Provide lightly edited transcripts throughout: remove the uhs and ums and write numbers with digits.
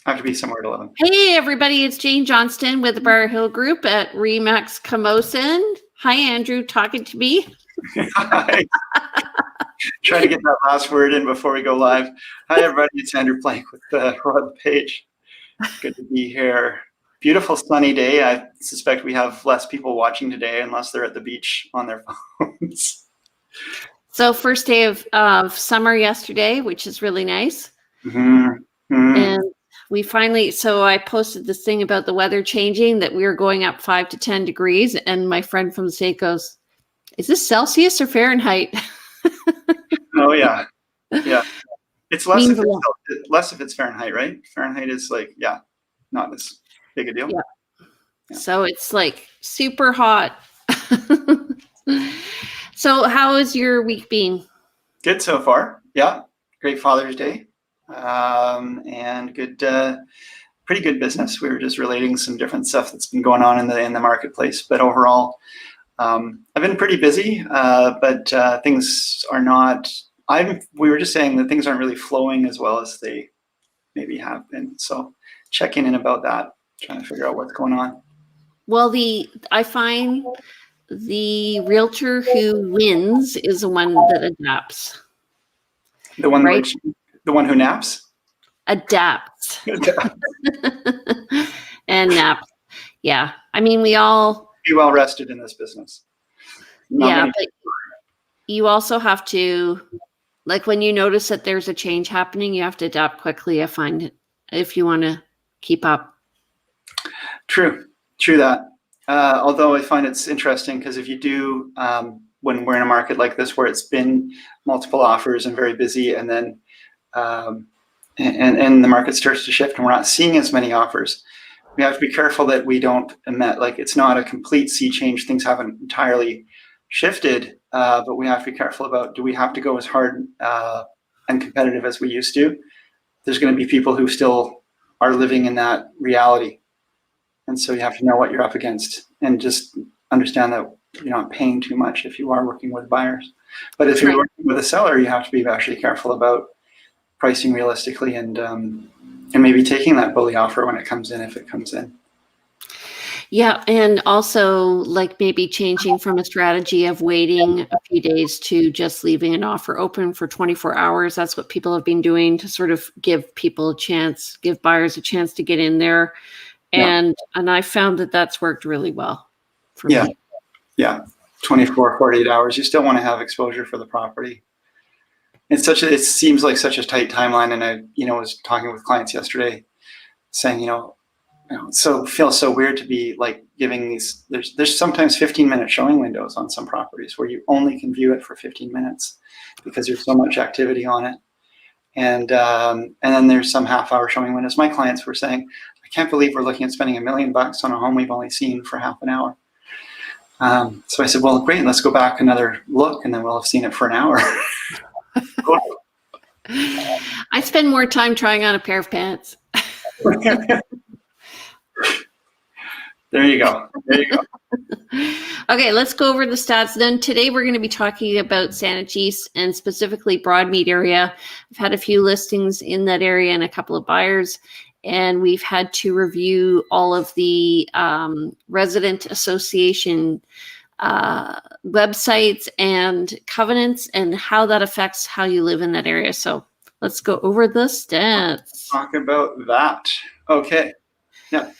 I have to be somewhere at 11. Hey, everybody, it's Jane Johnston with the Bar Hill Group at Remax Camosun. Hi, Andrew, talking to me. Hi. Trying to get that last word in before we go live. Hi, everybody, it's Andrew Plank with LePage. Good to be here. Beautiful sunny day. I suspect we have less people watching today unless they're at the beach on their phones. So first day of summer yesterday, which is really nice. Mm-hmm. And we finally, so I posted this thing about the weather changing, that we were going up 5 to 10 degrees. And my friend from the state goes, is this Celsius or Fahrenheit? Oh, yeah. Yeah. It's less if it's Fahrenheit, right? Fahrenheit is like, yeah, not as big a deal. Yeah. So it's like super hot. So how is your week been? Good so far. Yeah. Great Father's Day. And good, pretty good business. We were just relating some different stuff that's been going on in the marketplace, but overall, I've been pretty busy, but things are not. We were just saying that things aren't really flowing as well as they maybe have been. So checking in about that, trying to figure out what's going on. Well, I find the realtor who wins is the one that adapts. The one, right? The one who naps? Adapts. And naps. Yeah. I mean, we all be well rested in this business. But you also have to, like, when you notice that there's a change happening, you have to adapt quickly, I find, if you want to keep up. True that. Although I find it's interesting because if you do, when we're in a market like this where it's been multiple offers and very busy, and then and the market starts to shift and we're not seeing as many offers, we have to be careful that we don't emit, like, it's not a complete sea change. Things haven't entirely shifted, but we have to be careful about, do we have to go as hard and competitive as we used to? There's going to be people who still are living in that reality. And so you have to know what you're up against and just understand that you're not paying too much if you are working with buyers. But if you're working with a seller, you have to be actually careful about pricing realistically and maybe taking that bully offer when it comes in, if it comes in. Yeah, and also like maybe changing from a strategy of waiting a few days to just leaving an offer open for 24 hours. That's what people have been doing to sort of give people a chance, give buyers a chance to get in there. And I found that that's worked really well for me. Yeah, 24, 48 hours. You still want to have exposure for the property. It seems like such a tight timeline. And I, was talking with clients yesterday saying, so it feels so weird to be like giving these, there's sometimes 15-minute showing windows on some properties where you only can view it for 15 minutes because there's so much activity on it. And then there's some half-hour showing windows. My clients were saying, I can't believe we're looking at spending $1 million on a home we've only seen for half an hour. So I said, well, great, let's go back another look, and then we'll have seen it for an hour. I spend more time trying on a pair of pants. There you go. Okay, let's go over the stats then. Today we're going to be talking about Saanich East and specifically Broadmead area. I've had a few listings in that area and a couple of buyers, and we've had to review all of the resident association websites and covenants and how that affects how you live in that area. So let's go over the stats. Talk about that. Okay. Yeah.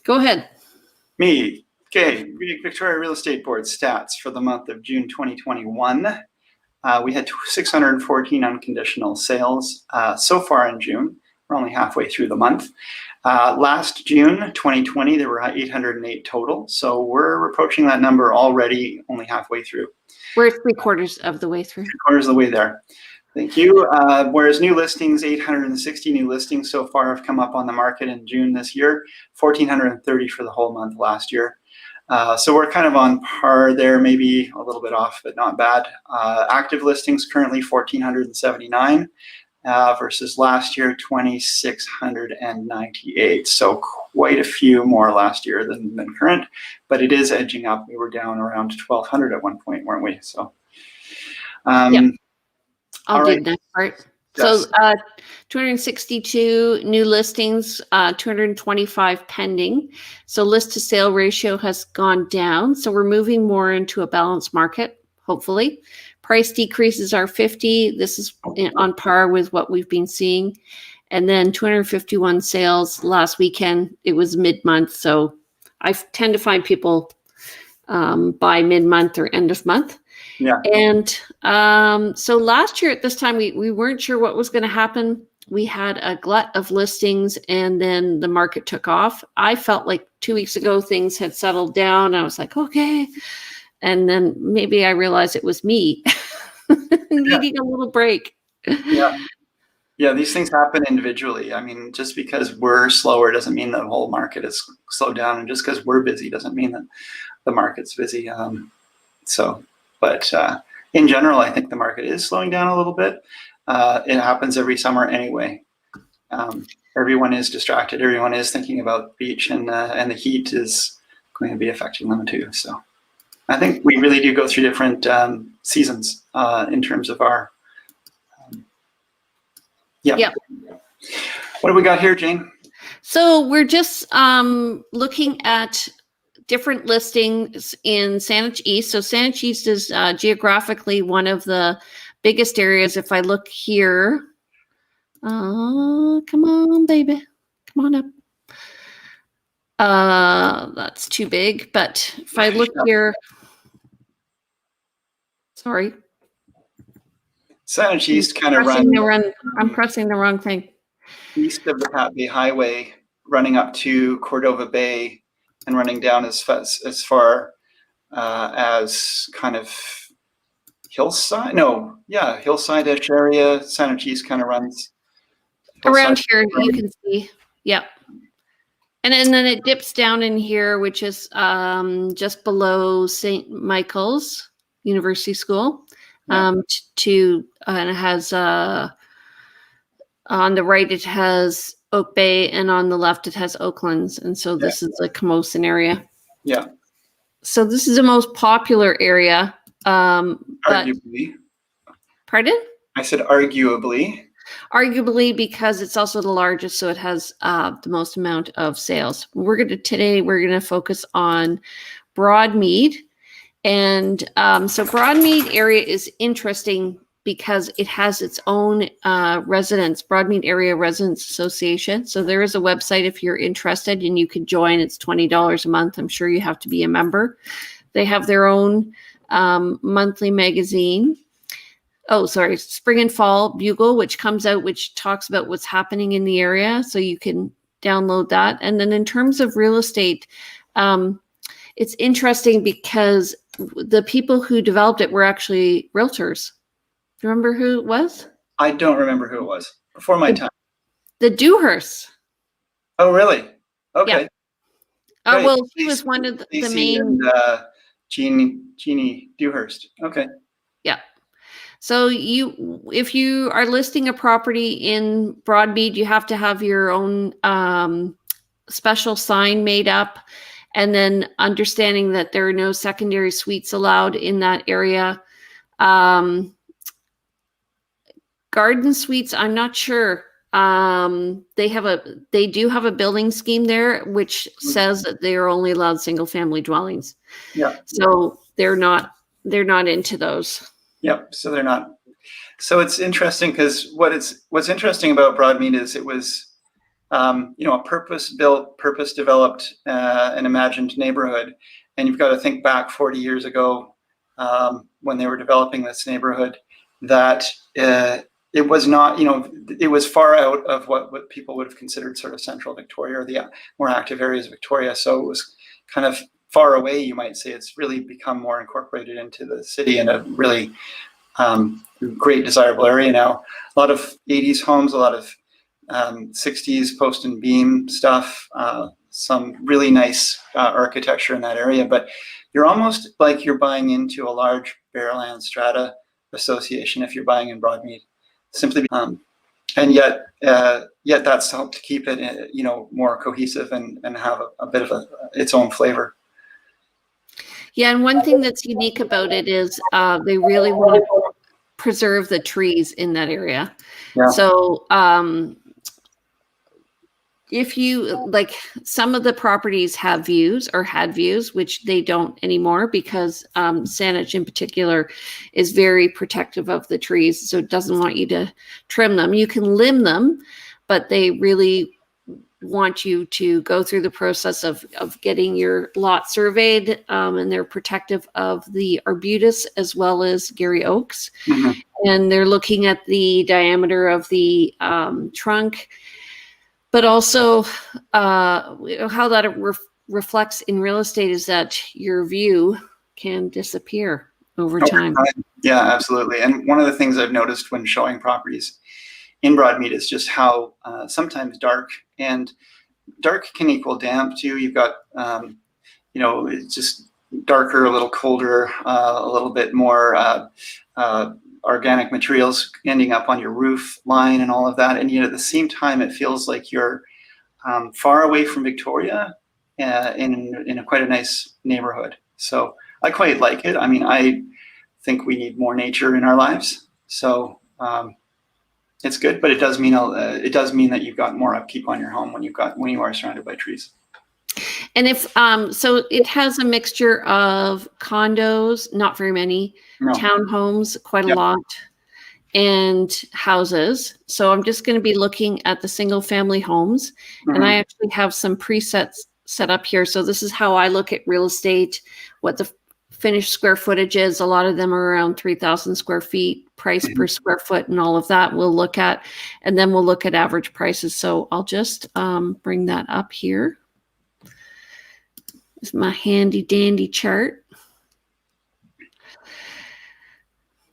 Go ahead. Me. Okay. Victoria Real Estate Board stats for the month of June 2021. We had 614 unconditional sales so far in June. We're only halfway through the month. Last June 2020, there were 808 total. So we're approaching that number already, only halfway through. We're 3/4 of the way through. 3/4 of the way there. Thank you. Whereas new listings, 860 new listings so far have come up on the market in June this year, 1,430 for the whole month last year. So we're kind of on par there, maybe a little bit off, but not bad. Active listings currently 1,479 versus last year 2,698. So quite a few more last year than current, but it is edging up. We were down around 1,200 at one point, weren't we? So. Yep. I'll do the next part. So Yes. 262 new listings, 225 pending. So list to sale ratio has gone down. So we're moving more into a balanced market, hopefully. Price decreases are 50. This is on par with what we've been seeing. And then 251 sales last weekend. It was mid-month. So I tend to find people by mid-month or end of month. Yeah. And so last year at this time, we weren't sure what was going to happen. We had a glut of listings and then the market took off. I felt like 2 weeks ago, things had settled down. I was like, okay. And then maybe I realized it was me needing a little break. Yeah. Yeah, these things happen individually. I mean, just because we're slower doesn't mean the whole market is slowed down, and just because we're busy doesn't mean that the market's busy. But in general, I think the market is slowing down a little bit. It happens every summer anyway. Everyone is distracted. Everyone is thinking about the beach, and the heat is going to be affecting them too. So I think we really do go through different seasons in terms of our. Yeah. What do we got here, Jane? So we're just looking at different listings in Saanich East. So Saanich East is geographically one of the biggest areas. If I look here, come on, baby, come on up. That's too big. But if I look here, sorry. Saanich East kind of runs. I'm pressing the wrong thing. East of the Pat Bay Highway, running up to Cordova Bay, and running down as far as kind of hillside. No, yeah, hillside-ish area. Saanich East kind of runs around here. You can see, yeah. And then it dips down in here, which is just below St. Michael's University School. And it has on the right it has Oak Bay, and on the left it has Oaklands, and so this is the Camosun area. Yeah. So this is the most popular area. Arguably. Pardon? I said arguably. Arguably, because it's also the largest, so it has the most amount of sales. Today we're gonna focus on Broadmead. And so Broadmead area is interesting because it has its own Broadmead Area Residence Association. So there is a website if you're interested, and you can join. It's $20 a month. I'm sure you have to be a member. They have their own monthly magazine. Spring and Fall Bugle, which comes out, which talks about what's happening in the area. So you can download that. And then in terms of real estate, it's interesting because the people who developed it were actually realtors. Do you remember who it was? I don't remember who it was. Before my time. The Dewhursts. Oh, really? Okay. Yeah. Well, she was one of the main. And, Jeannie Dewhurst. Okay. Yeah. So if you are listing a property in Broadmead, you have to have your own special sign made up. And then understanding that there are no secondary suites allowed in that area. Garden suites, I'm not sure. They do have a building scheme there, which says that they are only allowed single family dwellings. Yeah. So they're not into those. Yep. So they're not. So it's interesting because what's interesting about Broadmead is it was. A purpose-built, purpose-developed, and imagined neighborhood. And you've got to think back 40 years ago when they were developing this neighborhood, that it was not, it was far out of what people would have considered sort of central Victoria or the more active areas of Victoria. So it was kind of far away, you might say. It's really become more incorporated into the city in a really great, desirable area now. A lot of 80s homes, a lot of 60s post and beam stuff, some really nice architecture in that area, but you're almost like you're buying into a large Barrowland strata association if you're buying in Broadmead, and yet that's helped to keep it more cohesive and have a bit of its own flavor. Yeah, and one thing that's unique about it is they really want to preserve the trees in that area. Yeah. So if you like, some of the properties have views or had views, which they don't anymore because Saanich in particular is very protective of the trees, so it doesn't want you to trim them. You can limb them, but they really want you to go through the process of getting your lot surveyed, and they're protective of the arbutus as well as Gary oaks. Mhm. And they're looking at the diameter of the trunk, but also how that reflects in real estate is that your view can disappear over time. Yeah, absolutely. And one of the things I've noticed when showing properties in Broadmead is just how sometimes dark, and dark can equal damp too. You've got, it's just darker, a little colder, a little bit more organic materials ending up on your roof line and all of that. And yet at the same time, it feels like you're far away from Victoria in quite a nice neighborhood. So I quite like it. I mean, I think we need more nature in our lives. So it's good, but it does mean that you've got more upkeep on your home when you are surrounded by trees. And if so it has a mixture of condos, not very many, townhomes, quite a lot, and houses. So I'm just going to be looking at the single family homes. And I actually have some presets set up here. So this is how I look at real estate, what the finished square footage is. A lot of them are around 3,000 square feet, price per square foot, and all of that we'll look at. And then we'll look at average prices. So I'll just bring that up here. This is my handy dandy chart.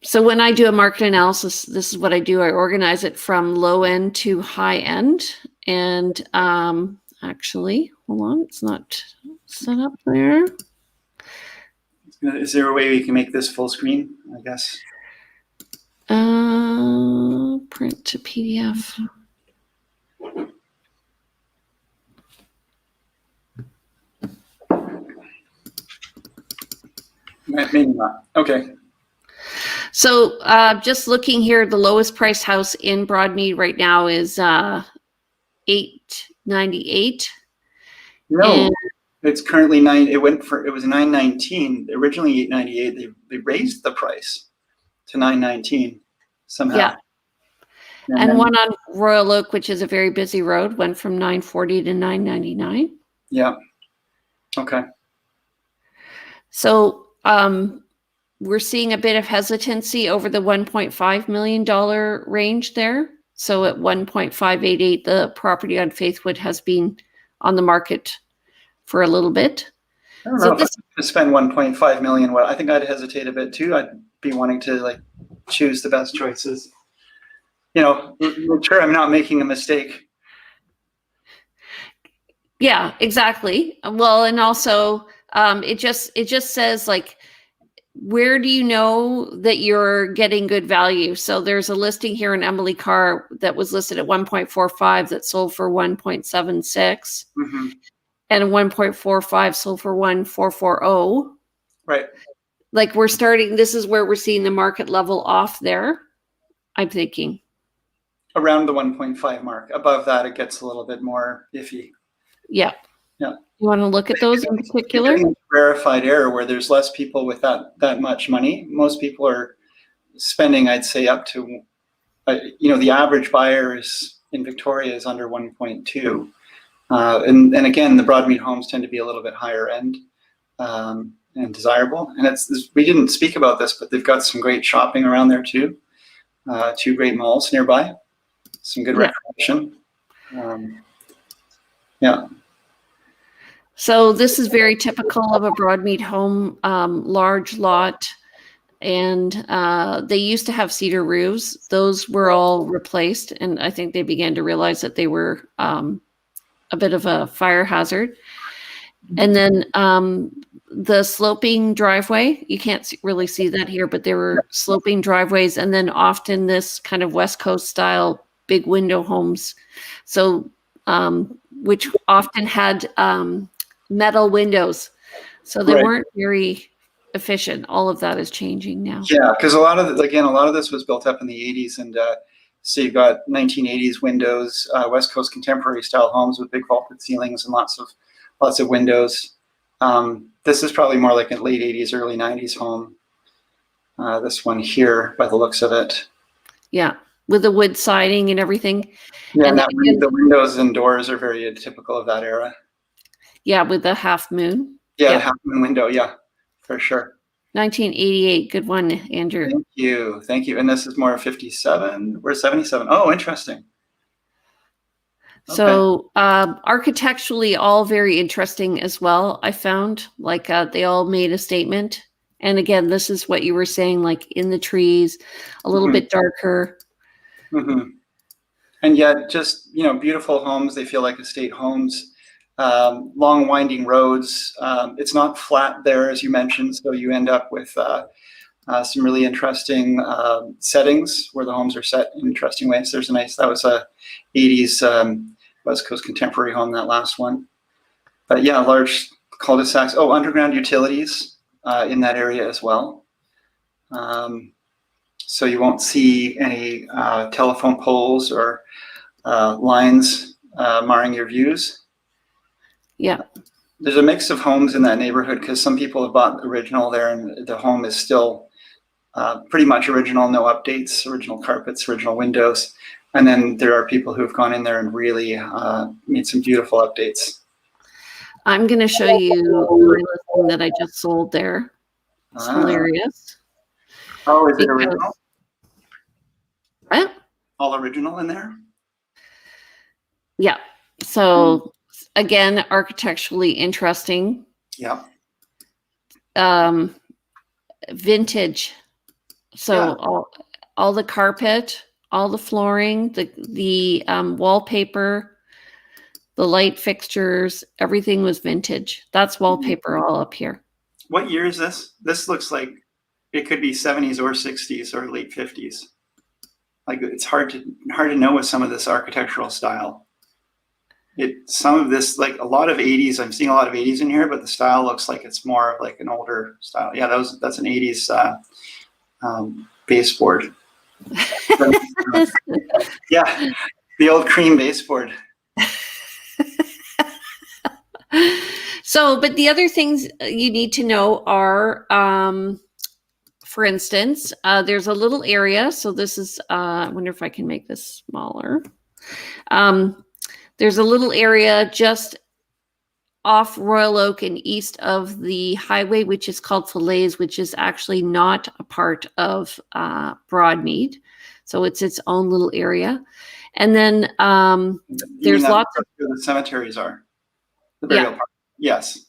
So when I do a market analysis, this is what I do. I organize it from low end to high end. And actually, hold on, it's not set up there. Is there a way we can make this full screen, I guess? Print to PDF. Maybe not. Okay. So just looking here, the lowest priced house in Broadmead right now is $898. No, and it's currently it was $919. Originally $898. They raised the price to $919 somehow. Yeah. And one on Royal Oak, which is a very busy road, went from $940 to $999. Yeah. Okay. So we're seeing a bit of hesitancy over the $1.5 million range there. So at 1.588, the property on Faithwood has been on the market for a little bit. I don't know if I could spend $1.5 million. Well, I think I'd hesitate a bit too. I'd be wanting to choose the best choices. Sure, I'm not making a mistake. Yeah, exactly. Well, and also it just says where do you know that you're getting good value? So there's a listing here in Emily Carr that was listed at 1.45 that sold for 1.76, and a 1.45 sold for 1.440. Right. This is where we're seeing the market level off there, I'm thinking. Around the 1.5 mark. Above that, it gets a little bit more iffy. Yeah. Yeah. You want to look at those in particular? Rarefied air where there's less people with that much money. Most people are spending, I'd say, up to, the average buyer in Victoria is under 1.2. And again, the Broadmead homes tend to be a little bit higher end and desirable. And we didn't speak about this, but they've got some great shopping around there too. 2 great malls nearby. Some good recreation. Yeah. So this is very typical of a Broadmead home, large lot. And they used to have cedar roofs. Those were all replaced. And I think they began to realize that they were a bit of a fire hazard. And then the sloping driveway, you can't really see that here, but there were sloping driveways. And then often this kind of West Coast style big window homes. So which often had metal windows. So they weren't very efficient. All of that is changing now. Yeah, because a lot of this was built up in the 80s, and so you've got 1980s windows, West Coast contemporary style homes with big vaulted ceilings and lots of windows. This is probably more like a late 80s, early 90s home. This one here, by the looks of it. Yeah, with the wood siding and everything. Yeah, and the windows and doors are very typical of that era. Yeah, with the half moon. Yeah, the half moon window. Yeah, for sure. 1988. Good one, Andrew. Thank you. And this is more 57. We're 77. Oh, interesting. Okay. So architecturally, all very interesting as well. I found like they all made a statement. And again, this is what you were saying, like in the trees, a little bit darker. And yet just, beautiful homes. They feel like estate homes, long winding roads. It's not flat there, as you mentioned. So you end up with some really interesting settings where the homes are set in interesting ways. That was a 80s West Coast contemporary home, that last one. But yeah, large cul-de-sacs. Oh, underground utilities in that area as well. So you won't see any telephone poles or lines marring your views. Yeah. There's a mix of homes in that neighborhood because some people have bought the original there, and the home is still pretty much original, no updates, original carpets, original windows. And then there are people who've gone in there and really made some beautiful updates. I'm going to show you my listing that I just sold there. It's hilarious. Oh, is it original? Right? All original in there? Yeah. So again, architecturally interesting. Yeah. Vintage. So all the carpet, all the flooring, the wallpaper, the light fixtures, everything was vintage. That's wallpaper all up here. What year is this? This looks like it could be 70s or 60s or late 50s. Like, it's hard to know with some of this architectural style. Some of this, like a lot of 80s, I'm seeing a lot of 80s in here, but the style looks like it's more of like an older style. Yeah, that's an 80s baseboard. Yeah, the old cream baseboard. So, but the other things you need to know are, for instance, there's a little area. So this is, I wonder if I can make this smaller. There's a little area just off Royal Oak and east of the highway, which is called Falaise, which is actually not a part of Broadmead. So it's its own little area. And then there's lots of where the cemeteries are. The burial park. Yes.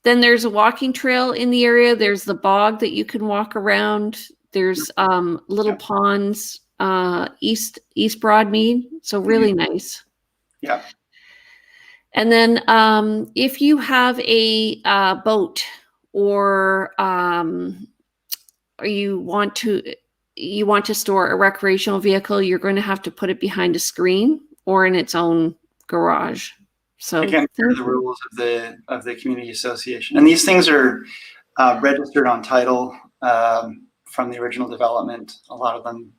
Then there's a walking trail in the area. There's the bog that you can walk around. There's little ponds east Broadmead. So really nice. Yeah. And then if you have a boat or you want to store a recreational vehicle, you're going to have to put it behind a screen or in its own garage. So again, the rules of the community association, and these things are registered on title from the original development. A lot of them.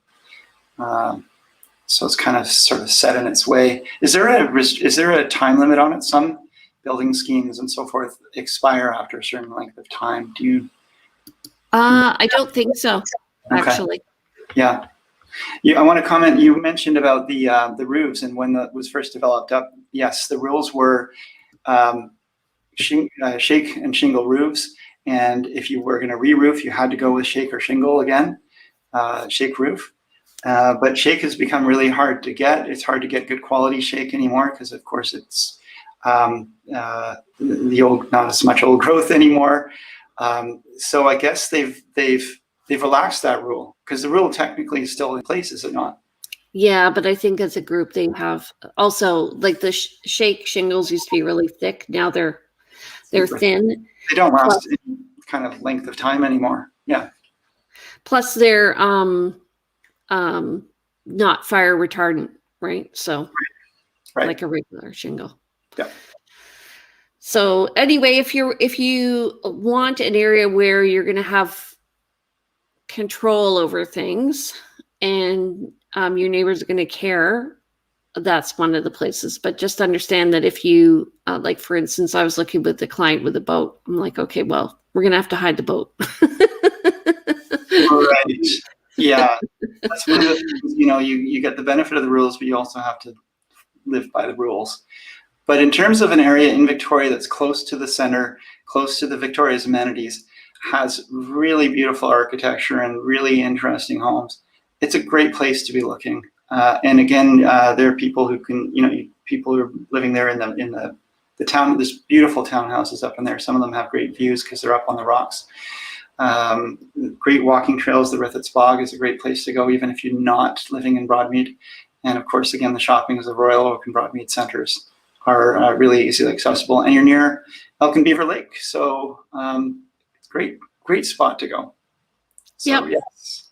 So it's kind of sort of set in its way. Is there a time limit on it? Some building schemes and so forth expire after a certain length of time. Do you? I don't think so, actually. Okay. Yeah. I want to comment. You mentioned about the roofs and when that was first developed up. Yes, the rules were shake and shingle roofs, and if you were going to re-roof, you had to go with shake or shingle again, shake roof. But shake has become really hard to get. It's hard to get good quality shake anymore because, of course, it's the old, not as much old growth anymore. So I guess they've relaxed that rule because the rule technically is still in place, is it not? Yeah, but I think as a group they have also, like the shake shingles used to be really thick. Now they're thin. They don't last any kind of length of time anymore. Yeah. Plus they're not fire retardant, right? So like a regular shingle. Yeah. So anyway, if you want an area where you're going to have control over things and your neighbors are going to care, that's one of the places. But just understand that if you, like for instance, I was looking with the client with a boat. I'm like, okay, well, we're going to have to hide the boat. Right. Yeah. That's one of the things, you get the benefit of the rules, but you also have to live by the rules. But in terms of an area in Victoria that's close to the center, close to the Victoria's amenities, has really beautiful architecture and really interesting homes, it's a great place to be looking. And again, there are people who can, people who are living there in the town. There's beautiful townhouses up in there. Some of them have great views because they're up on the rocks. Great walking trails. The Rithets Bog is a great place to go, even if you're not living in Broadmead. And of course, again, the shopping of the Royal Oak and Broadmead centers are really easily accessible, and you're near Elk and Beaver Lake, so it's great spot to go. So yep. Yes,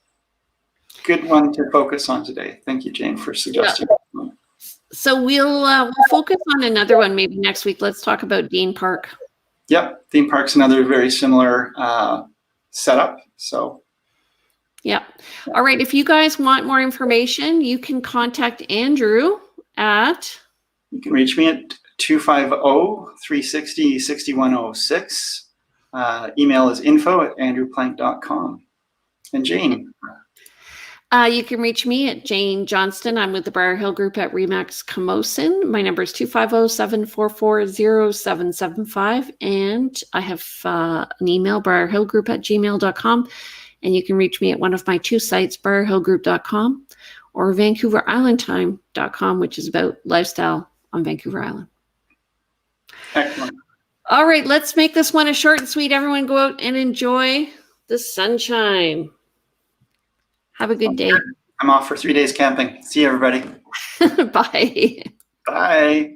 good one to focus on today. Thank you, Jane, for suggesting. Yep. So we'll focus on another one maybe next week. Let's talk about Dean Park. Yep, Dean Park's another very similar setup. So. Yeah. All right. If you guys want more information, you can contact Andrew at. You can reach me at 250-360-6106. Email is info@andrewplank.com. And Jane? You can reach me at Jane Johnston. I'm with the Briar Hill Group at Remax Camosun. My number is 250-744-0775. And I have an email, briarhillgroup@gmail.com. And you can reach me at one of my two sites, briarhillgroup.com or vancouverislandtime.com, which is about lifestyle on Vancouver Island. Excellent. All right, let's make this one a short and sweet. Everyone go out and enjoy the sunshine. Have a good day. I'm off for 3 days camping. See you, everybody. Bye. Bye.